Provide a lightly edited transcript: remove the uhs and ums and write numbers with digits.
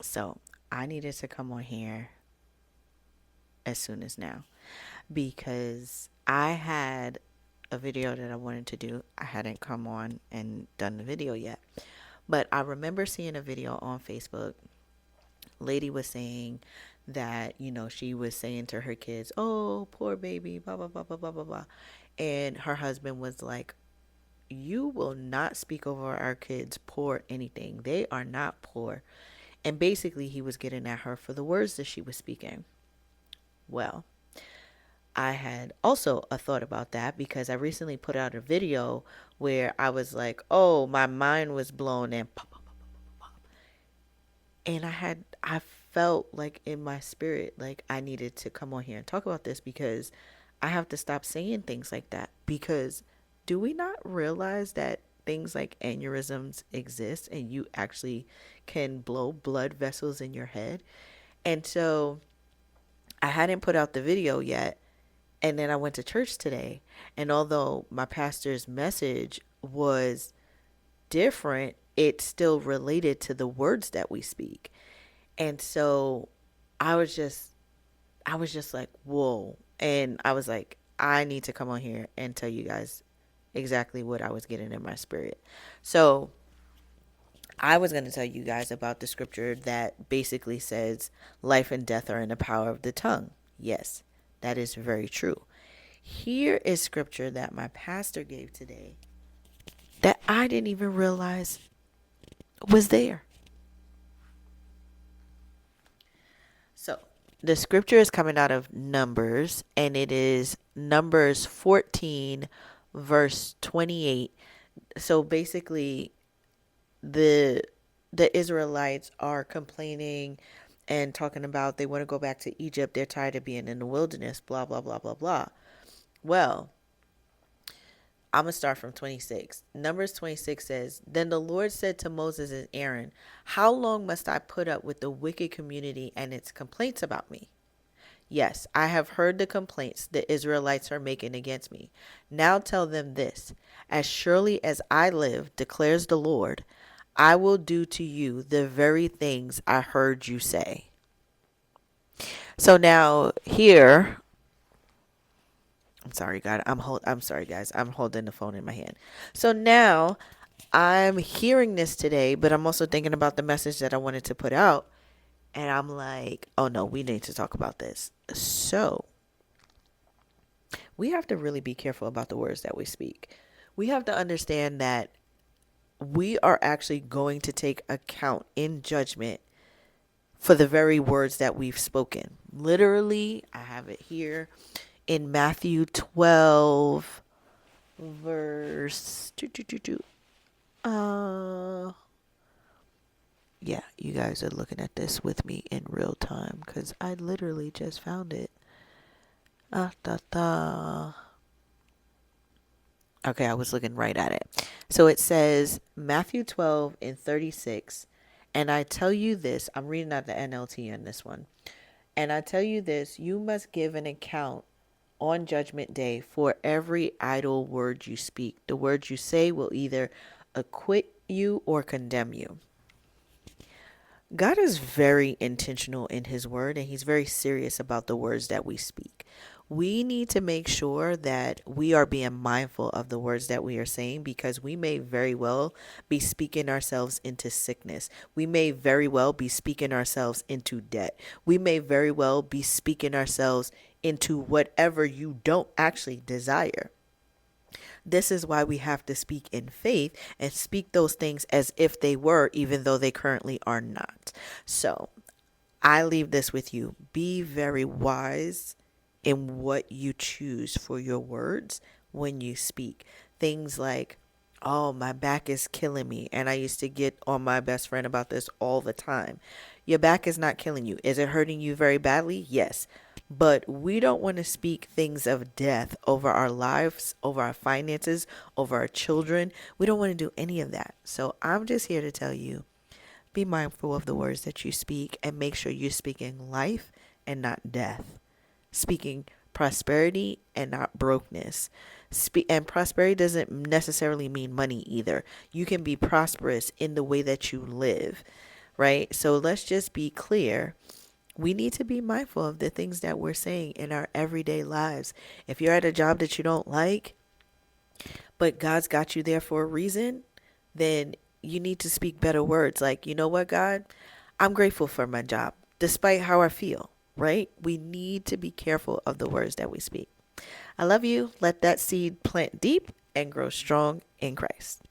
So I needed to come on here as soon as now because I had a video that I wanted to do. I hadn't come on and done the video yet. But I remember seeing a video on Facebook. Lady was saying that, she was saying to her kids, "Oh, poor baby, blah, blah, blah, blah, blah, blah, blah." And her husband was like, "You will not speak over our kids poor anything. They are not poor." And basically, he was getting at her for the words that she was speaking. Well, I had also a thought about that because I recently put out a video where I was like, "Oh, my mind was blown," and pop, pop, pop, pop, pop. And I felt like in my spirit, like I needed to come on here and talk about this because I have to stop saying things like that. Because do we not realize that things like aneurysms exist and you actually can blow blood vessels in your head? And so I hadn't put out the video yet. And then I went to church today. And although my pastor's message was different, it still related to the words that we speak. And so I was just I was just like, whoa. And I was like, I need to come on here and tell you guys exactly what I was getting in my spirit. So I was going to tell you guys about the scripture that basically says life and death are in the power of the tongue. Yes, that is very true. Here is scripture that my pastor gave today that I didn't even realize was there. So the scripture is coming out of Numbers, and it is Numbers 14, verse 28. So basically, the the Israelites are complaining and talking about they want to go back to Egypt. They're tired of being in the wilderness, blah, blah, blah, blah, blah. Well, I'm going to start from 26. Numbers 26 says, "Then the Lord said to Moses and Aaron, 'How long must I put up with the wicked community and its complaints about me? Yes, I have heard the complaints the Israelites are making against me. Now tell them this: As surely as I live, declares the Lord, I will do to you the very things I heard you say.'" So now here, I'm sorry, God. I'm sorry, guys. I'm holding the phone in my hand. So now I'm hearing this today, but I'm also thinking about the message that I wanted to put out, and I'm like, "Oh no, we need to talk about this." So we have to really be careful about the words that we speak. We have to understand that we are actually going to take account in judgment for the very words that we've spoken. Literally, I have it here in Matthew 12, verse. Uh, yeah, you guys are looking at this with me in real time because I literally just found it. Ah, da, da. Okay, I was looking right at it. So it says Matthew 12 and 36. "And I tell you this," I'm reading out the NLT on this one. "And I tell you this, you must give an account on judgment day for every idle word you speak. The words you say will either acquit you or condemn you." God is very intentional in his word, and he's very serious about the words that we speak. We need to make sure that we are being mindful of the words that we are saying because we may very well be speaking ourselves into sickness. We may very well be speaking ourselves into debt. We may very well be speaking ourselves into whatever you don't actually desire. This is why we have to speak in faith and speak those things as if they were, even though they currently are not. So I leave this with you. Be very wise in what you choose for your words when you speak. Things like, "Oh, my back is killing me." And I used to get on my best friend about this all the time. Your back is not killing you. Is it hurting you very badly? Yes. But we don't want to speak things of death over our lives, over our finances, over our children. We don't want to do any of that. So I'm just here to tell you, be mindful of the words that you speak and make sure you're speaking life and not death. Speaking prosperity and not brokenness. And prosperity doesn't necessarily mean money either. You can be prosperous in the way that you live. right? So let's just be clear. We need to be mindful of the things that we're saying in our everyday lives. If you're at a job that you don't like, but God's got you there for a reason, then you need to speak better words. Like, you know what, God? I'm grateful for my job, despite how I feel, right? We need to be careful of the words that we speak. I love you. Let that seed plant deep and grow strong in Christ.